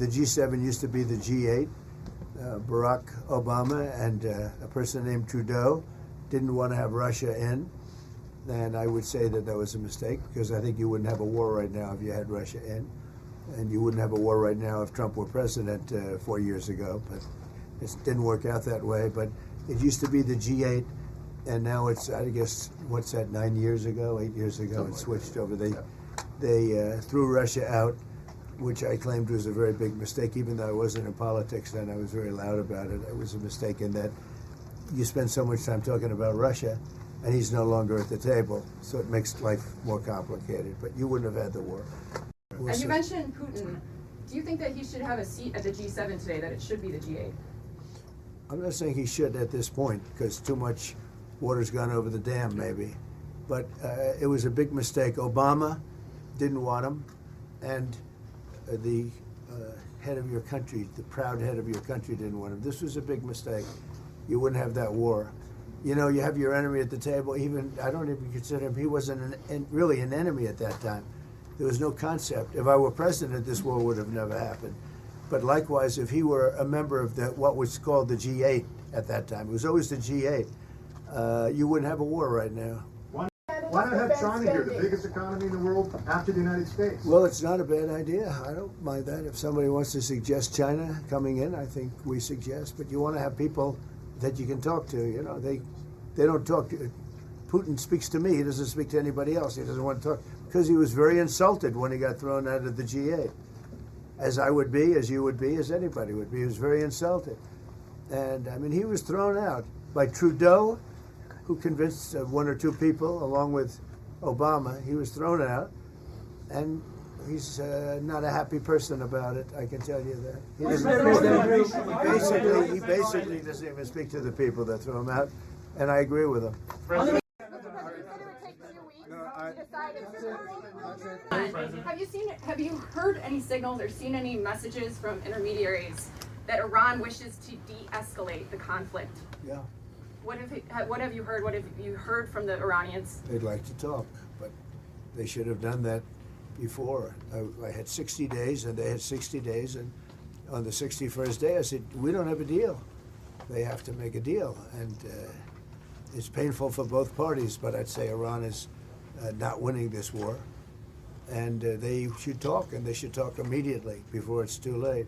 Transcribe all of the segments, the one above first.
the G7 used to be the G8. Barack Obama and a person named Trudeau didn't want to have Russia in. And I would say that that was a mistake, because I think you wouldn't have a war right now if you had Russia in. And you wouldn't have a war right now if Trump were president 4 years ago. But it didn't work out that way. But it used to be the G8, and now it's, I guess, what's that, 9 years ago, 8 years ago, it switched over. They threw Russia out, which I claimed was a very big mistake. Even though I wasn't in politics then, I was very loud about it. It was a mistake in that you spend so much time talking about Russia, and he's no longer at the table, so it makes life more complicated. But you wouldn't have had the war. And you mentioned Putin. Do you think that he should have a seat at the G7 today, that it should be the G8? I'm not saying he should at this point, because too much water's gone over the dam, maybe. But it was a big mistake. Obama didn't want him, and the head of your country, the proud head of your country, didn't want him. This was a big mistake. You wouldn't have that war. You know, you have your enemy at the table. Even, I don't even consider him, he wasn't really an enemy at that time. There was no concept. If I were president, this war would have never happened. But likewise, if he were a member of what was called the G8 at that time, it was always the G8, you wouldn't have a war right now. Why not have China here, the biggest economy in the world after the United States? Well, it's not a bad idea. I don't mind that. If somebody wants to suggest China coming in, I think we suggest. But you want to have people that you can talk to. You know, they don't talk to. Putin speaks to me. He doesn't speak to anybody else. He doesn't want to talk, because he was very insulted when he got thrown out of the G8. As I would be, as you would be, as anybody would be. He was very insulted. And, I mean, he was thrown out by Trudeau, who convinced one or two people, along with Obama. He was thrown out, and he's not a happy person about it, I can tell you that. He basically doesn't even speak to the people that threw him out, and I agree with him. Have you heard any signals or seen any messages from intermediaries that Iran wishes to de-escalate the conflict? Yeah. What have you heard? What have you heard from the Iranians? They'd like to talk, but they should have done that before. I had 60 days, and they had 60 days, and on the 61st day, I said, we don't have a deal. They have to make a deal, and it's painful for both parties, but I'd say Iran is not winning this war, and they should talk, and they should talk immediately before it's too late.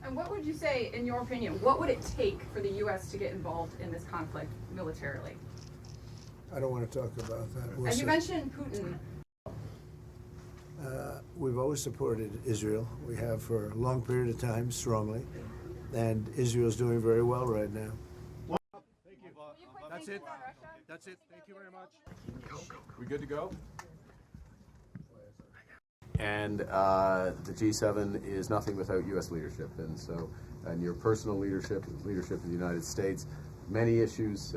And what would you say, in your opinion, what would it take for the U.S. to get involved in this conflict militarily? I don't want to talk about that. And you mentioned Putin. We've always supported Israel. We have for a long period of time, strongly, and Israel's doing very well right now. Thank you. That's it. That's it. Thank you very much. We good to go? And the G7 is nothing without U.S. leadership, and your personal leadership of the United States, many issues,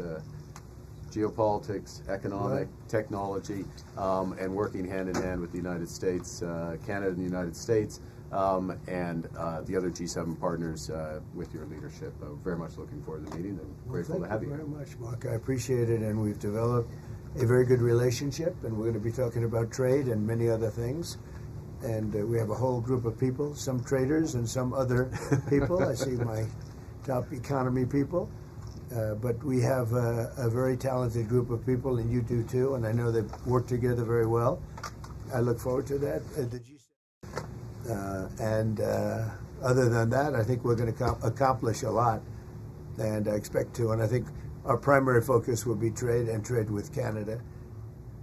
geopolitics, economic, technology, and working hand in hand with the United States, Canada and the United States, and the other G7 partners with your leadership. Very much looking forward to the meeting, and grateful to have you. Thank you very much, Mark. I appreciate it, and we've developed a very good relationship, and we're going to be talking about trade and many other things. And we have a whole group of people, some traders and some other people. I see my top economy people. But we have a very talented group of people, and you do too, and I know they've worked together very well. I look forward to that. Other than that, I think we're going to accomplish a lot, and I expect to. And I think our primary focus will be trade, and trade with Canada.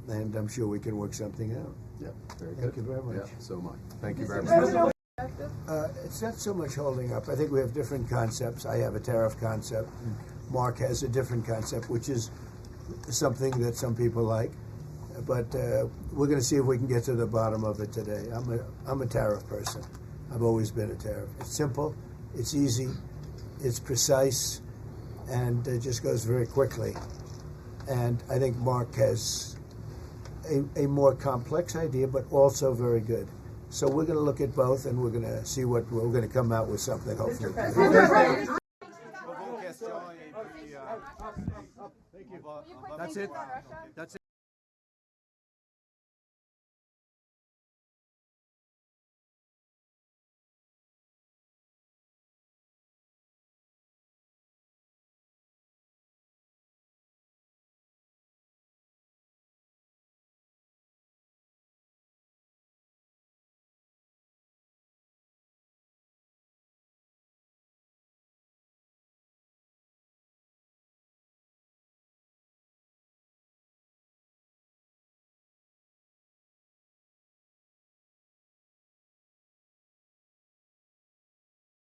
And I'm sure we can work something out. Yeah, very good. Thank you very much. Yeah, so much. Thank you very much. It's not so much holding up. I think we have different concepts. I have a tariff concept. Mark has a different concept, which is something that some people like. But we're going to see if we can get to the bottom of it today. I'm a tariff person. I've always been a tariff. It's simple, it's easy, it's precise, and it just goes very quickly. And I think Mark has a more complex idea, but also very good. So we're going to look at both, and we're going to see what we're going to come out with something, hopefully. Thank you. That's it. That's it.